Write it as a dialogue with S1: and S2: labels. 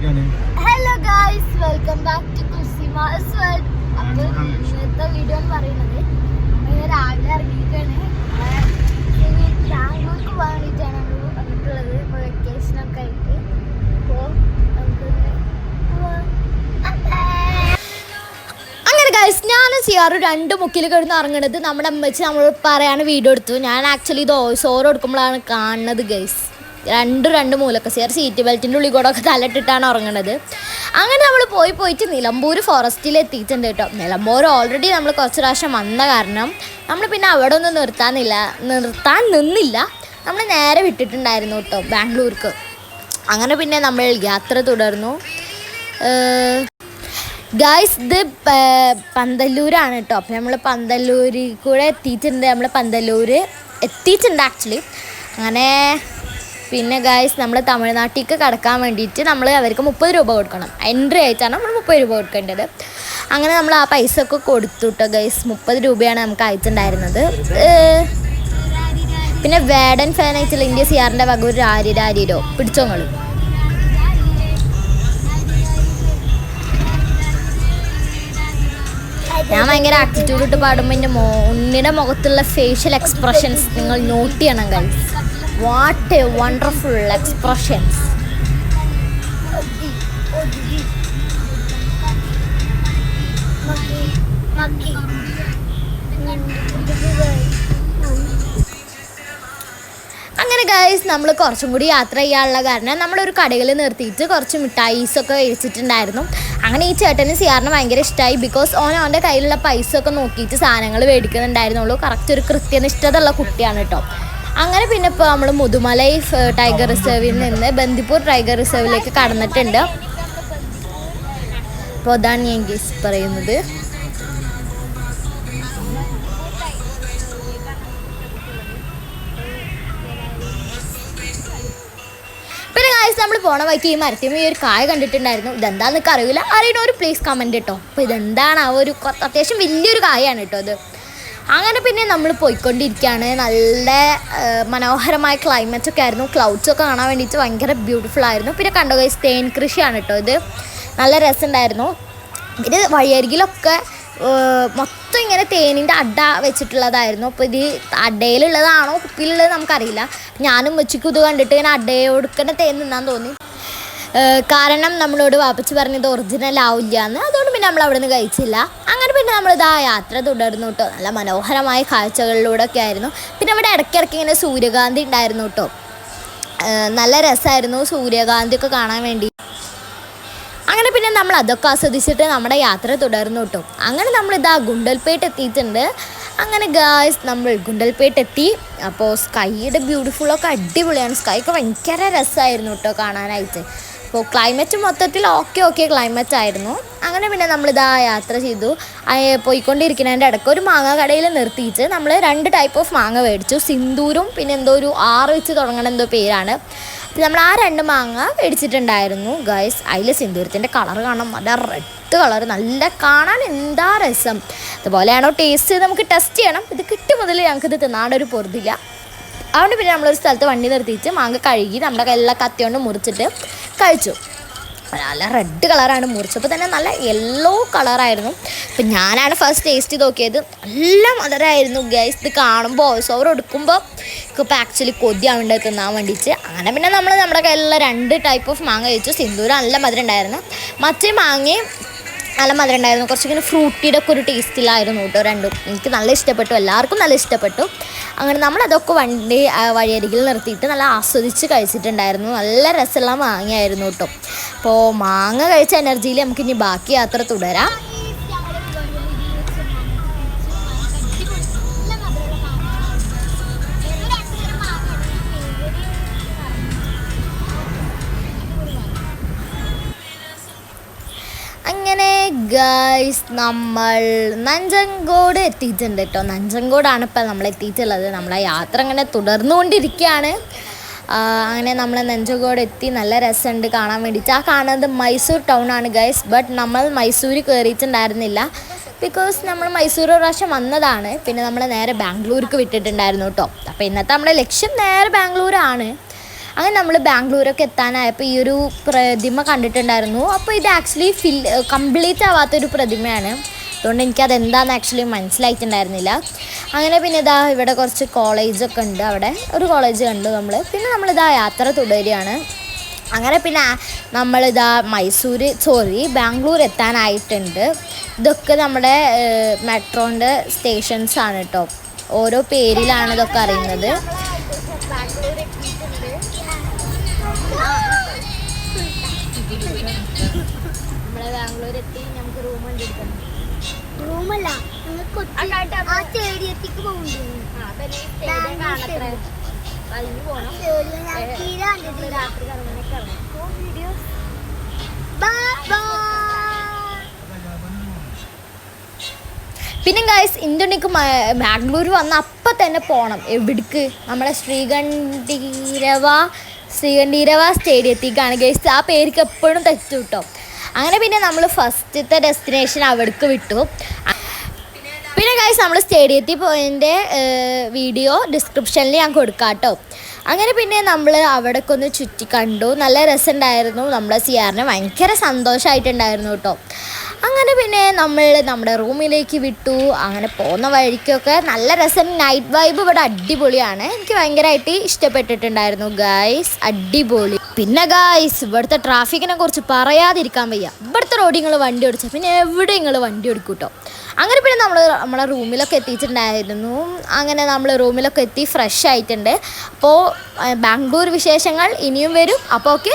S1: Hello guys, welcome back to കുസിമാസ് world. അപ്പോൾ ഇന്നത്തെ വീഡിയോ എന്ന് പറയുന്നത് ഇങ്ങനെ രാവിലെ ഇറങ്ങിയിട്ടാണ് ബാംഗ്ലൂർക്ക് പോകാൻ വേണ്ടിയിട്ടാണ് നമ്മൾ വന്നിട്ടുള്ളത്. ഇപ്പോൾ വെക്കേഷനൊക്കെ ആയിട്ട്. അപ്പോൾ അങ്ങനെ ഗായ്സ്, ഞാൻ സിയാറ് രണ്ട് മുക്കിൽ കിടന്ന് ഇറങ്ങണത് നമ്മുടെ അമ്മച്ചി നമ്മളോട് പറയാണ് വീഡിയോ എടുത്തു. ഞാൻ ആക്ച്വലി ഇത് ഓറ് കൊടുക്കുമ്പോഴാണ് കാണുന്നത് ഗൈസ്. രണ്ട് മൂലൊക്കെ സിയാർ സീറ്റ് ബെൽറ്റിൻ്റെ ഉള്ളിൽ കൂടെ ഒക്കെ തലട്ടിട്ടാണ് ഉറങ്ങണത്. അങ്ങനെ നമ്മൾ പോയിട്ട് നിലമ്പൂർ ഫോറസ്റ്റിൽ എത്തിയിട്ടുണ്ട് കേട്ടോ. നിലമ്പൂർ ഓൾറെഡി നമ്മൾ കുറച്ച് പ്രാവശ്യം വന്ന കാരണം നമ്മൾ പിന്നെ അവിടെ ഒന്നും നിർത്താൻ നിന്നില്ല. നമ്മൾ നേരെ വിട്ടിട്ടുണ്ടായിരുന്നു കേട്ടോ ബാംഗ്ലൂർക്ക്. അങ്ങനെ പിന്നെ നമ്മൾ യാത്ര തുടർന്നു. ഗായ്സ്, ഇത് പന്തല്ലൂരാണ് കേട്ടോ. അപ്പം നമ്മൾ പന്തല്ലൂരിൽ കൂടെ എത്തിയിട്ടുണ്ട്. നമ്മൾ പന്തല്ലൂർ എത്തിയിട്ടുണ്ട് ആക്ച്വലി. അങ്ങനെ പിന്നെ ഗായ്സ്, നമ്മൾ തമിഴ്നാട്ടിലേക്ക് കടക്കാൻ വേണ്ടിയിട്ട് നമ്മൾ അവർക്ക് 30 രൂപ കൊടുക്കണം. എൻട്രി ആയിട്ടാണ് നമ്മൾ 30 രൂപ കൊടുക്കേണ്ടത്. അങ്ങനെ നമ്മൾ ആ പൈസ ഒക്കെ കൊടുത്തു കേട്ടോ ഗൈസ്. 30 രൂപയാണ് നമുക്ക് അയച്ചിട്ടുണ്ടായിരുന്നത്. പിന്നെ വേഡൻ ഫാനായിട്ടുള്ള ഇന്ത്യ സിയാറിൻ്റെ വക ഒരു ആരിരോ പിടിച്ചോങ്ങൾ. ഞാൻ ഭയങ്കര ആറ്റിറ്റ്യൂഡ് ഇട്ട് പാടുമ്പോൾ എൻ്റെ ഉണ്ണിയുടെ മുഖത്തുള്ള ഫേഷ്യൽ എക്സ്പ്രഷൻസ് നിങ്ങൾ നോട്ട് ചെയ്യണം guys. What a wonderful expressions. അങ്ങനെ ഗൈസ്, നമ്മൾ കുറച്ചും കൂടി യാത്ര ചെയ്യാനുള്ള കാരണം നമ്മളൊരു കടയിൽ നിർത്തിയിട്ട് കുറച്ച് മിഠായിസൊക്കെ മേടിച്ചിട്ടുണ്ടായിരുന്നു. അങ്ങനെ ഈ ചേട്ടന് സിയാറിന് ഭയങ്കര ഇഷ്ടമായി. ബിക്കോസ് ഓൻ്റെ കയ്യിലുള്ള പൈസ ഒക്കെ നോക്കിയിട്ട് സാധനങ്ങൾ മേടിക്കുന്നുണ്ടായിരുന്നുള്ളൂ. കറക്റ്റ് ഒരു കൃത്യനിഷ്ഠതയുള്ള കുട്ടിയാണ് കേട്ടോ. അങ്ങനെ പിന്നെ ഇപ്പോൾ നമ്മൾ മുതുമലൈ ടൈഗർ റിസർവിൽ നിന്ന് ബന്ദിപ്പൂർ ടൈഗർ റിസർവിലേക്ക് കടന്നിട്ടുണ്ട്. അപ്പോൾ അതാണ് ഞാൻ ഗൈസ് പറയുന്നത്. പിന്നെ ഗൈസ്, നമ്മൾ പോണ വഴിക്ക് ഈ മരത്തിൽ ഈ ഒരു കായ കണ്ടിട്ടുണ്ടായിരുന്നു. ഇതെന്താണെന്നൊക്കെ അറിയില്ല. അറിയണ ഒരു പ്ലീസ് കമൻറ്റ് കേട്ടോ. അപ്പോൾ ഇതെന്താണ്? ആ ഒരു അത്യാവശ്യം വലിയൊരു കായാണ് കേട്ടോ അത്. അങ്ങനെ പിന്നെ നമ്മൾ പോയിക്കൊണ്ടിരിക്കുകയാണ്. നല്ല മനോഹരമായ ക്ലൈമറ്റൊക്കെ ആയിരുന്നു. ക്ലൗഡ്സൊക്കെ കാണാൻ വേണ്ടിയിട്ട് ഭയങ്കര ബ്യൂട്ടിഫുൾ ആയിരുന്നു. പിന്നെ കണ്ടോ ഗൈസ്, തേൻ കൃഷിയാണ് കേട്ടോ ഇത്. നല്ല രസമുണ്ടായിരുന്നു. ഇത് വഴിയരികിലൊക്കെ മൊത്തം ഇങ്ങനെ തേനിൻ്റെ അട വെച്ചിട്ടുള്ളതായിരുന്നു. അപ്പോൾ ഇത് അടയിലുള്ളതാണോ കുപ്പിയിലുള്ളത് നമുക്കറിയില്ല. ഞാനും വെച്ചിക്കും ഇത് കണ്ടിട്ട് ഇങ്ങനെ അടയോടുക്കന്നെ തേൻ തിന്നാൻ തോന്നി. കാരണം നമ്മളോട് വാപ്പച്ചി പറഞ്ഞത് ഒറിജിനൽ ആവില്ല എന്ന്. അതുകൊണ്ട് പിന്നെ നമ്മൾ അവിടെ നിന്ന് കഴിച്ചില്ല. അങ്ങനെ പിന്നെ നമ്മളിതാ യാത്ര തുടർന്നു കേട്ടോ. നല്ല മനോഹരമായ കാഴ്ചകളിലൂടെ ഒക്കെ ആയിരുന്നു. പിന്നെ ഇവിടെ ഇടയ്ക്കിടയ്ക്ക് ഇങ്ങനെ സൂര്യകാന്തി ഉണ്ടായിരുന്നു കേട്ടോ. നല്ല രസമായിരുന്നു സൂര്യകാന്തി ഒക്കെ കാണാൻ വേണ്ടി. അങ്ങനെ പിന്നെ നമ്മൾ അതൊക്കെ ആസ്വദിച്ചിട്ട് നമ്മുടെ യാത്ര തുടർന്നു കേട്ടോ. അങ്ങനെ നമ്മളിതാ ഗുണ്ടൽപേട്ട് എത്തിയിട്ടുണ്ട്. അങ്ങനെ ഗായ്സ്, നമ്മൾ ഗുണ്ടൽപേട്ട് എത്തി. അപ്പോൾ സ്കൈയുടെ ബ്യൂട്ടിഫുള്ളൊക്കെ അടിപൊളിയാണ്. സ്കൈ ഒക്കെ ഭയങ്കര രസമായിരുന്നു കേട്ടോ കാണാനായിട്ട്. അപ്പോൾ ക്ലൈമറ്റ് മൊത്തത്തിൽ ഓക്കെ ക്ലൈമറ്റ് ആയിരുന്നു. അങ്ങനെ പിന്നെ നമ്മളിതാ യാത്ര ചെയ്തു. പോയിക്കൊണ്ടിരിക്കുന്നതിൻ്റെ ഇടയ്ക്ക് ഒരു മാങ്ങ കടയിൽ നിർത്തിയിട്ട് നമ്മൾ 2 ടൈപ്പ് ഓഫ് മാങ്ങ മേടിച്ചു. സിന്ദൂരും പിന്നെ എന്തോ ഒരു 6 വെച്ച് തുടങ്ങണ എന്തോ പേരാണ്. അപ്പോൾ നമ്മൾ ആ 2 മാങ്ങ മേടിച്ചിട്ടുണ്ടായിരുന്നു ഗൈസ്. അതിൽ സിന്ദൂരത്തിൻ്റെ കളർ കാണാം, നല്ല റെഡ് കളർ, നല്ല കാണാൻ എന്താ രസം. അതുപോലെയാണോ ടേസ്റ്റ് നമുക്ക് ടെസ്റ്റ് ചെയ്യണം. ഇത് കിട്ടിയ മുതൽ ഞങ്ങൾക്കിത് തിന്നാണ്ടൊരു പൊറുതില്ല. അതുകൊണ്ട് പിന്നെ നമ്മളൊരു സ്ഥലത്ത് വണ്ടി നിർത്തിയിട്ട് മാങ്ങ കഴുകി നമ്മുടെ കയ്യിലുള്ള കത്തി കൊണ്ട് മുറിച്ചിട്ട് കഴിച്ചു. നല്ല റെഡ് കളറാണ്. മുറിച്ചപ്പോൾ തന്നെ നല്ല യെല്ലോ കളറായിരുന്നു. അപ്പം ഞാനാണ് ഫസ്റ്റ് ടേസ്റ്റ് ചെയ്ത് നോക്കിയത്. നല്ല മധുരമായിരുന്നു ഗൈസ്. ഇത് കാണുമ്പോൾ വോയിസ് ഓവർ എടുക്കുമ്പോൾ ഇപ്പോൾ ആക്ച്വലി കൊതിയാവേണ്ടത് തിന്നാൻ വേണ്ടിയിട്ട്. അങ്ങനെ പിന്നെ നമ്മൾ നമ്മുടെ കയ്യിലുള്ള 2 ടൈപ്പ് ഓഫ് മാങ്ങ കഴിച്ചു. സിന്ദൂരം നല്ല മധുരം ഉണ്ടായിരുന്നു, മറ്റേ മാങ്ങയും നല്ല മധുരം ഉണ്ടായിരുന്നു. കുറച്ചിങ്ങനെ ഫ്രൂട്ടിയുടെ ഒക്കെ ഒരു ടേസ്റ്റിലായിരുന്നു കേട്ടോ രണ്ടും. എനിക്ക് നല്ല ഇഷ്ടപ്പെട്ടു, എല്ലാവർക്കും നല്ല ഇഷ്ടപ്പെട്ടു. അങ്ങനെ നമ്മളതൊക്കെ വഴിയരികിൽ നിർത്തിയിട്ട് നല്ല ആസ്വദിച്ച് കഴിച്ചിട്ടുണ്ടായിരുന്നു. നല്ല രസമുള്ള മാങ്ങയായിരുന്നു കേട്ടോ. അപ്പോൾ മാങ്ങ കഴിച്ച എനർജിയിൽ നമുക്കിനി ബാക്കി യാത്ര തുടരാം. അങ്ങനെ ഗൈസ്, നമ്മൾ നഞ്ചങ്കോട് എത്തിയിട്ടുണ്ട് കേട്ടോ. നഞ്ചങ്കോടാണ് ഇപ്പോൾ നമ്മൾ എത്തിയിട്ടുള്ളത്. നമ്മളെ യാത്ര അങ്ങനെ തുടർന്നുകൊണ്ടിരിക്കുകയാണ്. അങ്ങനെ നമ്മൾ നഞ്ചങ്കോട് എത്തി. നല്ല രസമുണ്ട് കാണാൻ വേണ്ടിയിട്ട്. ആ കാണുന്നത് മൈസൂർ ടൗൺ ആണ് ഗൈസ്. ബട്ട് നമ്മൾ മൈസൂർ കയറിയിട്ടുണ്ടായിരുന്നില്ല. ബിക്കോസ് നമ്മൾ മൈസൂർ ഒരു പ്രാവശ്യം വന്നതാണ്. പിന്നെ നമ്മൾ നേരെ ബാംഗ്ലൂർക്ക് വിട്ടിട്ടുണ്ടായിരുന്നു കേട്ടോ. അപ്പോൾ ഇന്നത്തെ നമ്മുടെ ലക്ഷ്യം നേരെ ബാംഗ്ലൂരാണ്. അങ്ങനെ നമ്മൾ ബാംഗ്ലൂരൊക്കെ എത്താനായപ്പോൾ ഈ ഒരു പ്രതിമ കണ്ടിട്ടുണ്ടായിരുന്നു. അപ്പോൾ ഇത് ആക്ച്വലി കംപ്ലീറ്റ് ആവാത്തൊരു പ്രതിമയാണ്. അതുകൊണ്ട് എനിക്കതെന്താണെന്ന് ആക്ച്വലി മനസ്സിലായിട്ടുണ്ടായിരുന്നില്ല. അങ്ങനെ പിന്നെ ഇതാ ഇവിടെ കുറച്ച് കോളേജൊക്കെ ഉണ്ട്, അവിടെ ഒരു കോളേജ് കണ്ടു നമ്മൾ. പിന്നെ നമ്മളിതാ യാത്ര തുടരുകയാണ്. അങ്ങനെ പിന്നെ നമ്മളിതാ ബാംഗ്ലൂർ എത്താനായിട്ടുണ്ട്. ഇതൊക്കെ നമ്മുടെ മെട്രോൻ്റെ സ്റ്റേഷൻസാണ് കേട്ടോ. ഓരോ പേരിലാണ് ഇതൊക്കെ അറിയുന്നത്. നമ്മളെ ബാംഗ്ലൂർ എത്തി. നമുക്ക് റൂം കണ്ടെടുക്കണം.
S2: റൂമല്ല, സ്റ്റേഡിയത്തിക്ക് പോകുന്നുണ്ട്.
S1: പിന്നെ ഗൈസ് ഇന്ത്യക്ക് ബാംഗ്ലൂർ വന്ന അപ്പം തന്നെ പോകണം. എവിടേക്ക്? നമ്മളെ ശ്രീകണ്ഠീരവ സ്റ്റേഡിയത്തേക്കാണ് ഗൈസ്. ആ പേർക്ക് എപ്പോഴും തെറ്റു കിട്ടും. അങ്ങനെ പിന്നെ നമ്മൾ ഫസ്റ്റത്തെ ഡെസ്റ്റിനേഷൻ അവിടേക്ക് വിട്ടു. പിന്നെ ഗൈസ് നമ്മൾ സ്റ്റേഡിയത്തിൽ പോയതിൻ്റെ വീഡിയോ ഡിസ്ക്രിപ്ഷനിൽ ഞാൻ കൊടുക്കാം കേട്ടോ. അങ്ങനെ പിന്നെ നമ്മൾ അവിടേക്ക് ഒന്ന് ചുറ്റി കണ്ടു. നല്ല രസമുണ്ടായിരുന്നു. നമ്മളെ സിയാറിന് ഭയങ്കര സന്തോഷമായിട്ടുണ്ടായിരുന്നു കേട്ടോ. അങ്ങനെ പിന്നെ നമ്മൾ നമ്മുടെ റൂമിലേക്ക് വിട്ടു. അങ്ങനെ പോകുന്ന വഴിക്കൊക്കെ നല്ല രസം. നൈറ്റ് വൈബ് ഇവിടെ അടിപൊളിയാണ്. എനിക്ക് ഭയങ്കരമായിട്ട് ഇഷ്ടപ്പെട്ടിട്ടുണ്ടായിരുന്നു ഗൈസ്. അടിപൊളി. പിന്നെ ഗൈസ് ഇവിടുത്തെ ട്രാഫിക്കിനെ കുറിച്ച് പറയാതിരിക്കാൻ വയ്യ. ഇവിടുത്തെ റോഡിൽ നിങ്ങൾ വണ്ടി ഓടിച്ചാൽ പിന്നെ എവിടെ നിങ്ങൾ വണ്ടി ഓടിക്കും കേട്ടോ. അങ്ങനെ പിന്നെ നമ്മളെ റൂമിലൊക്കെ എത്തിയിട്ടുണ്ടായിരുന്നു. അങ്ങനെ നമ്മൾ റൂമിലൊക്കെ എത്തി ഫ്രഷ് ആയിട്ടുണ്ട്. അപ്പോൾ ബാംഗ്ലൂർ വിശേഷങ്ങൾ ഇനിയും വരും. അപ്പോൾ ഓക്കെ.